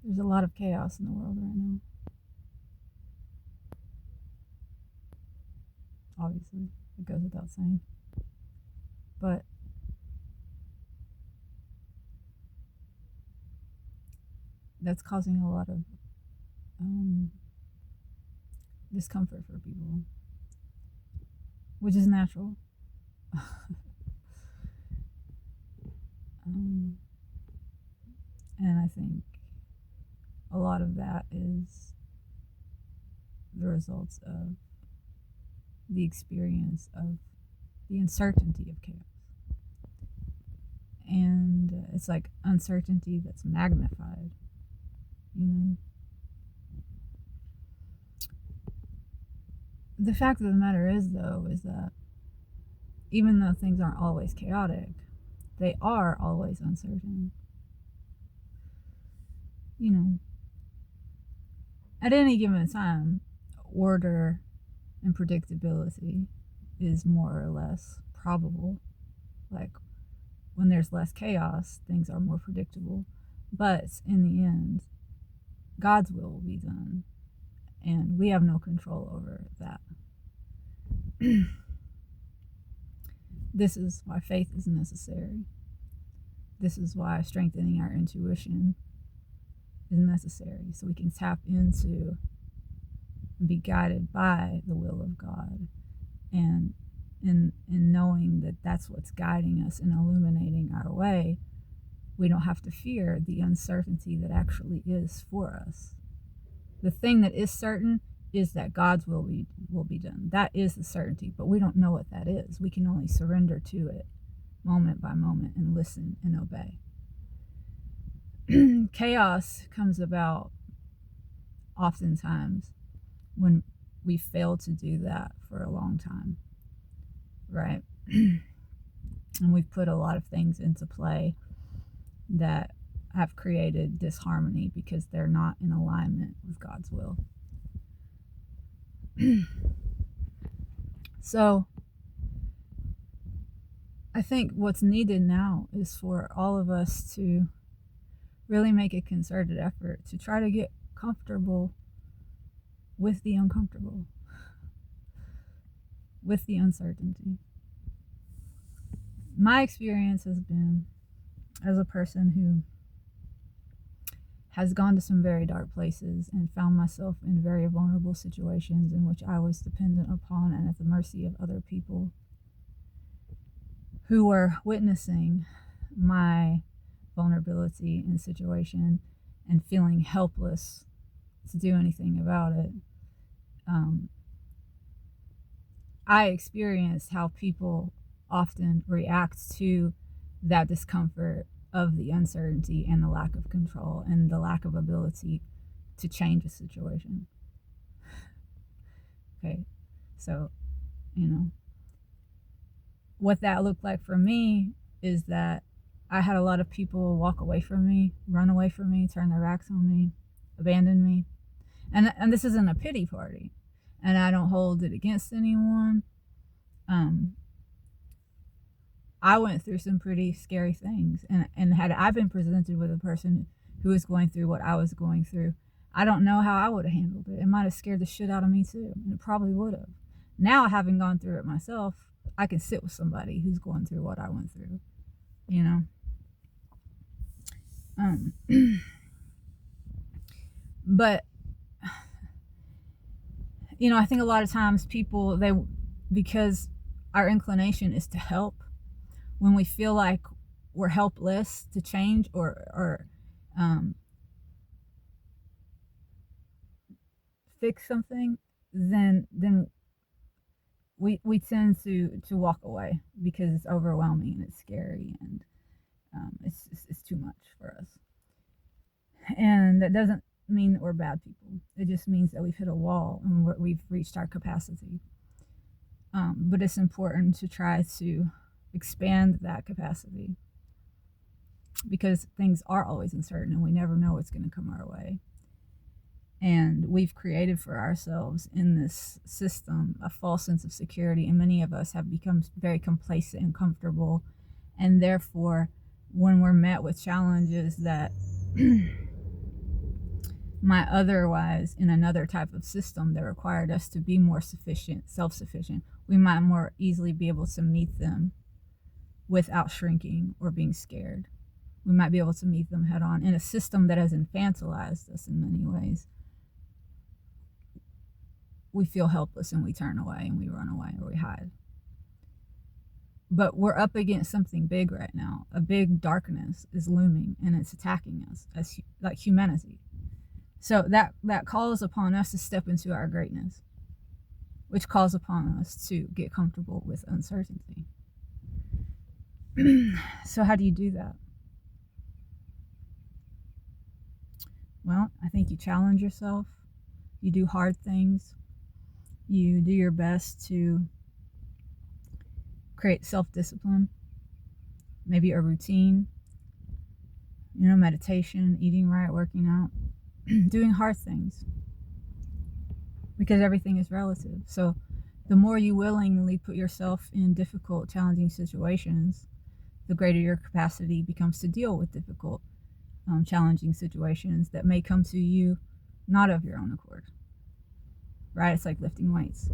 There's a lot of chaos in the world right now. Obviously, it goes without saying. But that's causing a lot of um, discomfort for people, which is natural. um, and I think a lot of that is the results of the experience of the uncertainty of chaos. And it's like uncertainty that's magnified, you know? The fact of the matter is, though, is that even though things aren't always chaotic, they are always uncertain. You know, at any given time, order and predictability is more or less probable. Like, when there's less chaos, things are more predictable. But in the end, God's will be done, and we have no control over that. This is why faith is necessary. This is why strengthening our intuition is necessary, so we can tap into and be guided by the will of God, and in knowing that that's what's guiding us and illuminating our way, we don't have to fear the uncertainty that actually is for us. The thing that is certain is that God's will be done. That is the certainty, but we don't know what that is. We can only surrender to it moment by moment and listen and obey. Chaos comes about oftentimes when we fail to do that for a long time, right? And we've put a lot of things into play that have created disharmony because they're not in alignment with God's will. So I think what's needed now is for all of us to really make a concerted effort to try to get comfortable with the uncomfortable, with the uncertainty. My experience has been, as a person who has gone to some very dark places and found myself in very vulnerable situations in which I was dependent upon and at the mercy of other people who were witnessing my vulnerability in situation and feeling helpless to do anything about it. I experienced how people often react to that discomfort of the uncertainty and the lack of control and the lack of ability to change a situation. Okay, so, what that looked like for me is that I had a lot of people walk away from me, run away from me, turn their backs on me, abandon me. And this isn't a pity party, and I don't hold it against anyone. I went through some pretty scary things, and had I been presented with a person who was going through what I was going through, I don't know how I would have handled it. It might have scared the shit out of me too, and it probably would have. Now, having gone through it myself, I can sit with somebody who's going through what I went through, you know. But I think a lot of times people, because our inclination is to help, when we feel like we're helpless to change or fix something, then we tend to walk away because it's overwhelming and it's scary, and it's too much for us. And that doesn't mean that we're bad people. It just means that we've hit a wall and we've reached our capacity. But it's important to try to expand that capacity, because things are always uncertain and we never know what's going to come our way. And we've created for ourselves in this system a false sense of security, and many of us have become very complacent and comfortable, and therefore when we're met with challenges that might otherwise, in another type of system that required us to be more sufficient, self-sufficient, we might more easily be able to meet them without shrinking or being scared. We might be able to meet them head on. In a system that has infantilized us in many ways, we feel helpless and we turn away and we run away or we hide. But we're up against something big right now. A big darkness is looming and it's attacking us as like humanity. So that calls upon us to step into our greatness, which calls upon us to get comfortable with uncertainty. So how do you do that? Well, I think you challenge yourself. You do hard things. You do your best to create self-discipline, maybe a routine, meditation, eating right, working out, doing hard things, because everything is relative. So the more you willingly put yourself in difficult, challenging situations, the greater your capacity becomes to deal with difficult, challenging situations that may come to you not of your own accord, right? It's like lifting weights.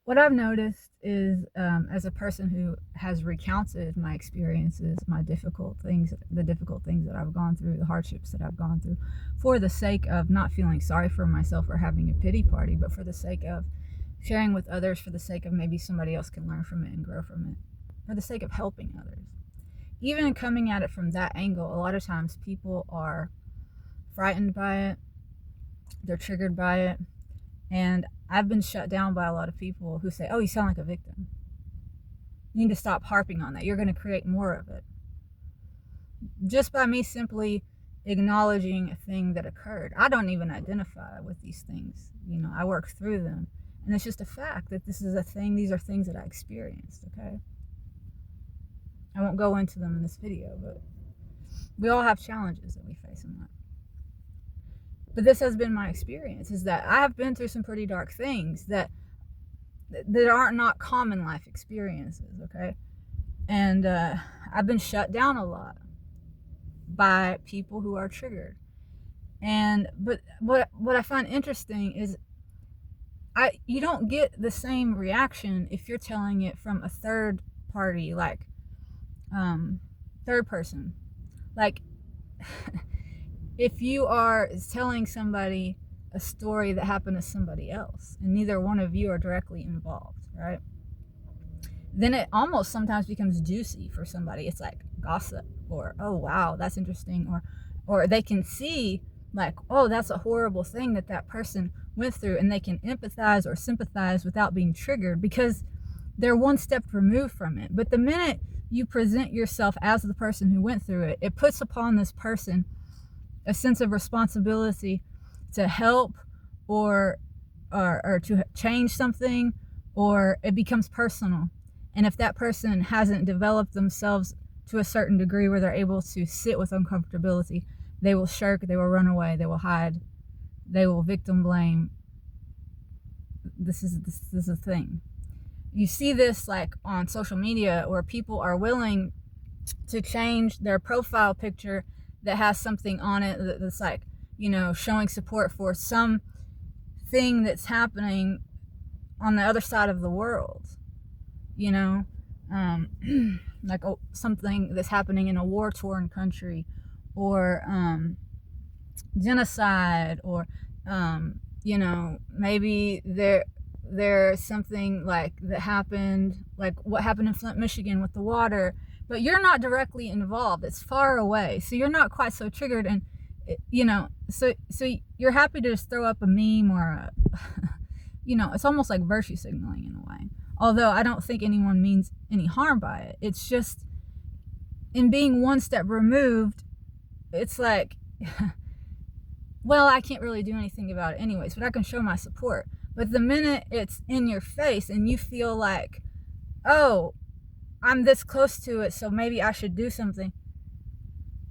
What I've noticed is, as a person who has recounted my experiences, my difficult things, the difficult things that I've gone through, the hardships that I've gone through, for the sake of not feeling sorry for myself or having a pity party, but for the sake of sharing with others, for the sake of maybe somebody else can learn from it and grow from it, for the sake of helping others. Even coming at it from that angle, a lot of times people are frightened by it, they're triggered by it, and I've been shut down by a lot of people who say, oh, you sound like a victim. You need to stop harping on that. You're going to create more of it. Just by me simply acknowledging a thing that occurred. I don't even identify with these things. I work through them. And it's just a fact that this is a thing. These are things that I experienced, okay? I won't go into them in this video, but we all have challenges that we face in life. But this has been my experience, is that I have been through some pretty dark things that are not common life experiences, okay? And I've been shut down a lot by people who are triggered. But what I find interesting is you don't get the same reaction if you're telling it from a third party, like third person. Like if you are telling somebody a story that happened to somebody else and neither one of you are directly involved, right? Then it almost sometimes becomes juicy for somebody. It's like gossip, or, oh wow, that's interesting, or they can see like, oh, that's a horrible thing that person went through, and they can empathize or sympathize without being triggered because they're one step removed from it. But the minute you present yourself as the person who went through it, it puts upon this person a sense of responsibility to help or to change something, or it becomes personal. And if that person hasn't developed themselves to a certain degree where they're able to sit with uncomfortability, they will shirk, they will run away, they will hide, they will victim blame. This is a thing. You see this like on social media, where people are willing to change their profile picture that has something on it that's like, showing support for some thing that's happening on the other side of the world, like something that's happening in a war-torn country, or genocide, or maybe there's something like that happened, like what happened in Flint, Michigan with the water, but you're not directly involved. It's far away, so you're not quite so triggered, and so you're happy to just throw up a meme or it's almost like virtue signaling in a way. Although I don't think anyone means any harm by it. It's just, in being one step removed, it's like, well, I can't really do anything about it anyways, but I can show my support. But the minute it's in your face and you feel like, oh, I'm this close to it, so maybe I should do something,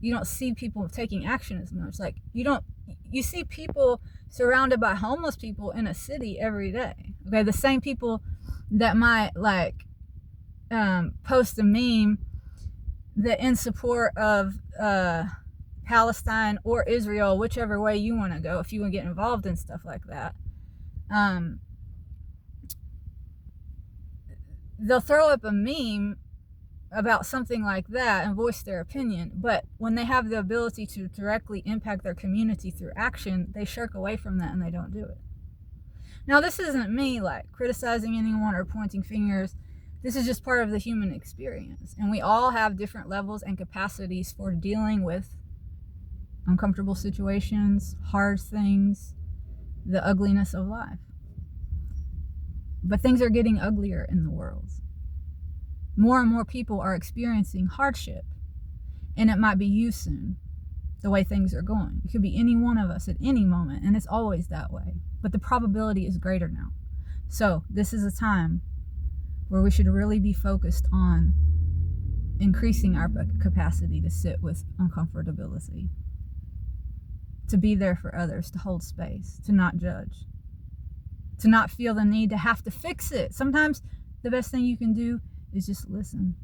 you don't see people taking action as much. Like, you see people surrounded by homeless people in a city every day. Okay, the same people that might like post a meme that in support of Palestine or Israel, whichever way you want to go, if you want to get involved in stuff like that, they'll throw up a meme about something like that and voice their opinion, but when they have the ability to directly impact their community through action, they shirk away from that and they don't do it. Now, this isn't me like criticizing anyone or pointing fingers. This is just part of the human experience, and we all have different levels and capacities for dealing with uncomfortable situations, hard things, the ugliness of life. But things are getting uglier in the world. More and more people are experiencing hardship, and it might be you soon, the way things are going. It could be any one of us at any moment, and it's always that way. But the probability is greater now. So this is a time where we should really be focused on increasing our capacity to sit with uncomfortability, to be there for others, to hold space, to not judge, to not feel the need to have to fix it. Sometimes the best thing you can do is just listen.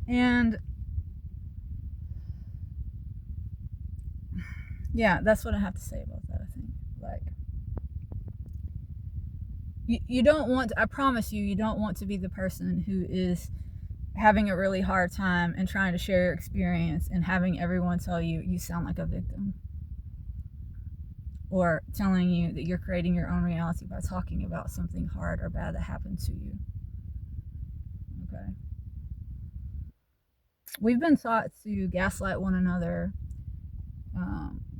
And yeah, that's what I have to say about that. I think, like, you don't want, I promise you don't want to be the person who is having a really hard time and trying to share your experience and having everyone tell you you sound like a victim, or telling you that you're creating your own reality by talking about something hard or bad that happened to you. Okay. We've been taught to gaslight one another.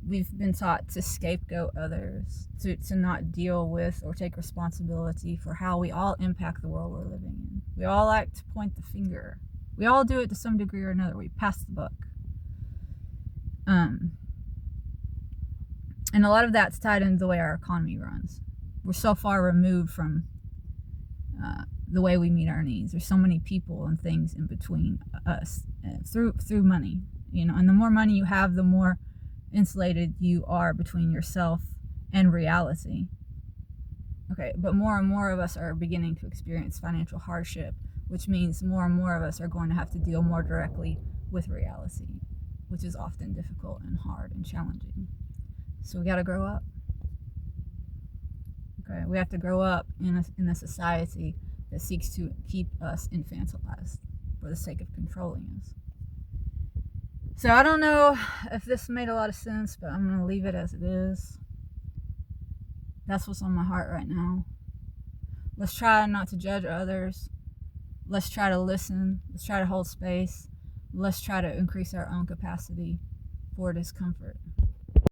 We've been taught to scapegoat others, to not deal with or take responsibility for how we all impact the world we're living in. We all like to point the finger. We all do it to some degree or another. We pass the buck. And a lot of that's tied into the way our economy runs. We're so far removed from the way we meet our needs. There's so many people and things in between us through money, and the more money you have, the more insulated you are between yourself and reality. Okay, but more and more of us are beginning to experience financial hardship, which means more and more of us are going to have to deal more directly with reality, which is often difficult and hard and challenging. So we got to grow up. Okay, we have to grow up in a society that seeks to keep us infantilized for the sake of controlling us. So I don't know if this made a lot of sense, but I'm going to leave it as it is. That's what's on my heart right now. Let's try not to judge others. Let's try to listen. Let's try to hold space. Let's try to increase our own capacity for discomfort.